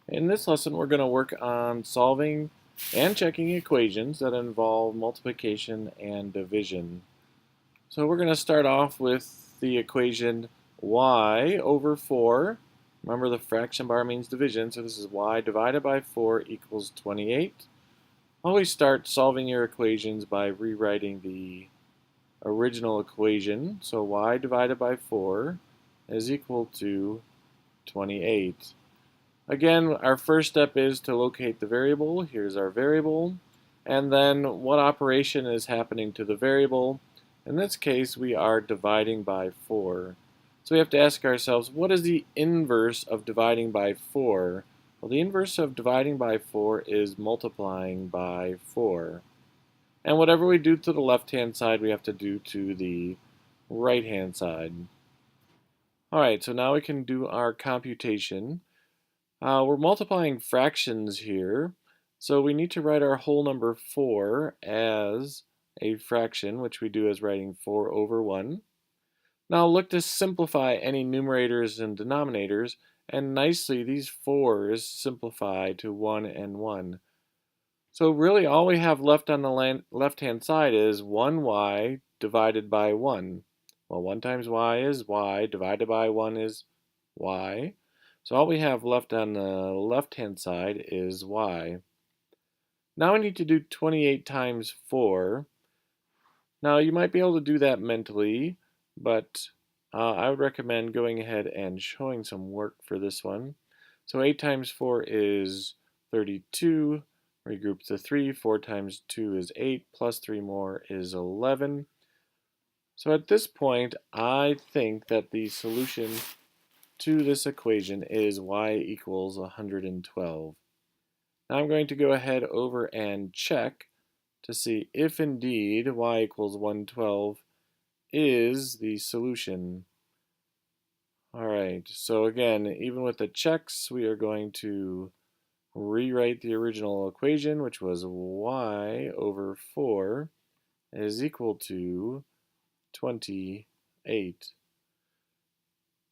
In this lesson, we're going to work on solving and checking equations that involve multiplication and division. So we're going to start off with the equation y over 4. Remember, the fraction bar means division, so this is y divided by 4 equals 28. Always start solving your equations by rewriting the original equation. So y divided by 4 is equal to 28. Again, our first step is to locate the variable. Here's our variable. And then what operation is happening to the variable? In this case, we are dividing by 4. So we have to ask ourselves, what is the inverse of dividing by 4? Well, the inverse of dividing by 4 is multiplying by 4. And whatever we do to the left-hand side, we have to do to the right-hand side. All right, so now we can do our computation. We're multiplying fractions here, so we need to write our whole number 4 as a fraction, which we do as writing 4 over 1. Now look to simplify any numerators and denominators, and nicely these 4's simplify to 1 and 1. So really all we have left on the left-hand side is 1y divided by 1. Well, 1 times y is y, divided by 1 is y. So all we have left on the left-hand side is y. Now we need to do 28 times 4. Now you might be able to do that mentally, but I would recommend going ahead and showing some work for this one. So 8 times 4 is 32. Regroup the 3. 4 times 2 is 8, plus 3 more is 11. So at this point, I think that the solution to this equation is y equals 112. Now I'm going to go ahead over and check to see if indeed y equals 112 is the solution. Alright, so again, even with the checks, we are going to rewrite the original equation, which was y over 4 is equal to 28.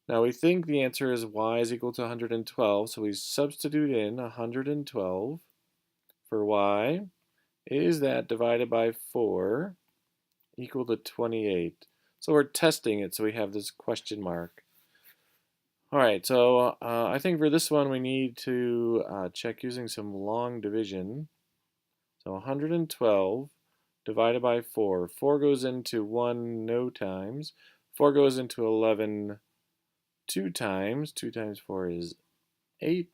Now we think the answer is y is equal to 112, so we substitute in 112 for y. Is that divided by 4 equal to 28? So we're testing it, so we have this question mark. Alright, so I think for this one we need to check using some long division. So 112 divided by 4. 4 goes into 1 no times. 4 goes into 11 2 times. 2 times 4 is 8.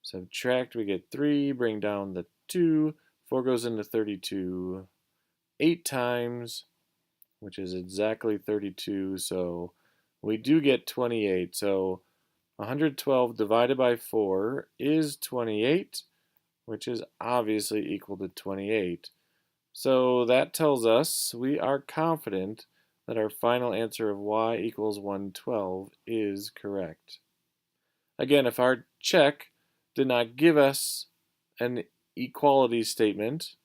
Subtract, we get 3. Bring down the 2. 4 goes into 32 8 times, which is exactly 32. So we do get 28. So 112 divided by 4 is 28, which is obviously equal to 28. So that tells us we are confident that our final answer of y equals 112 is correct. Again, if our check did not give us an equality statement,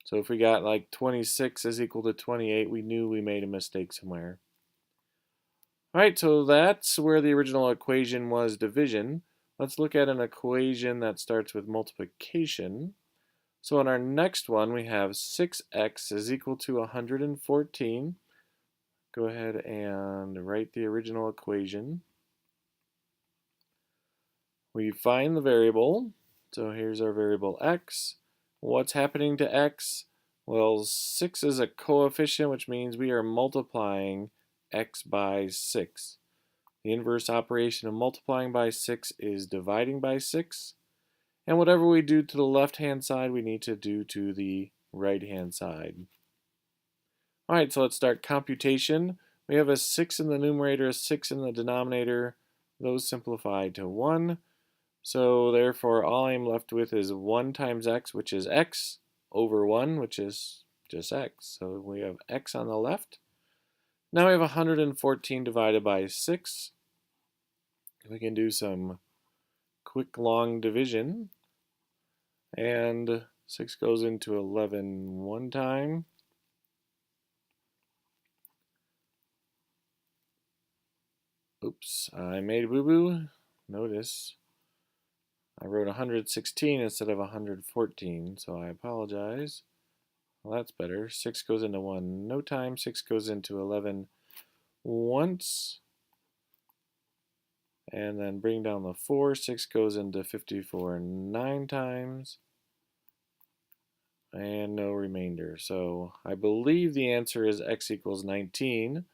so if we got like 26 is equal to 28, we knew we made a mistake somewhere. Alright, so that's where the original equation was division. Let's look at an equation that starts with multiplication. So in our next one, we have 6x is equal to 114. Go ahead and write the original equation. We find the variable. So here's our variable x. What's happening to x? Well, 6 is a coefficient, which means we are multiplying x by 6. The inverse operation of multiplying by 6 is dividing by 6. And whatever we do to the left-hand side, we need to do to the right-hand side. Alright, so let's start computation. We have a 6 in the numerator, a 6 in the denominator. Those simplify to 1. So therefore, all I'm left with is 1 times x, which is x, over 1, which is just x. So we have x on the left. Now we have 114 divided by 6. We can do some quick long division. And 6 goes into 11 one time. Oops, I made a boo-boo. Notice I wrote 116 instead of 114, so I apologize. Well, that's better. 6 goes into 1 no time. 6 goes into 11 once. And then bring down the 4. 6 goes into 54 9 times. And no remainder. So I believe the answer is x equals 19.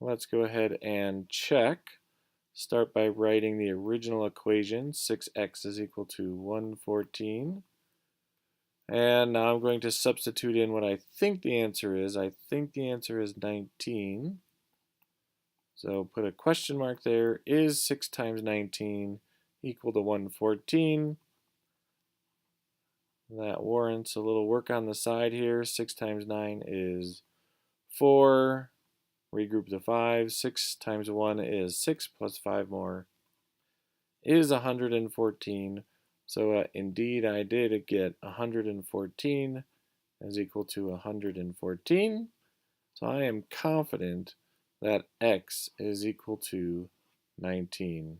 Let's go ahead and check. Start by writing the original equation. 6x is equal to 114. And now I'm going to substitute in what I think the answer is. I think the answer is 19. So put a question mark there. Is 6 times 19 equal to 114? That warrants a little work on the side here. 6 times 9 is 4. Regroup the 5. 6 times 1 is 6 plus 5 more is 114. So indeed I did get 114 is equal to 114. So I am confident that x is equal to 19.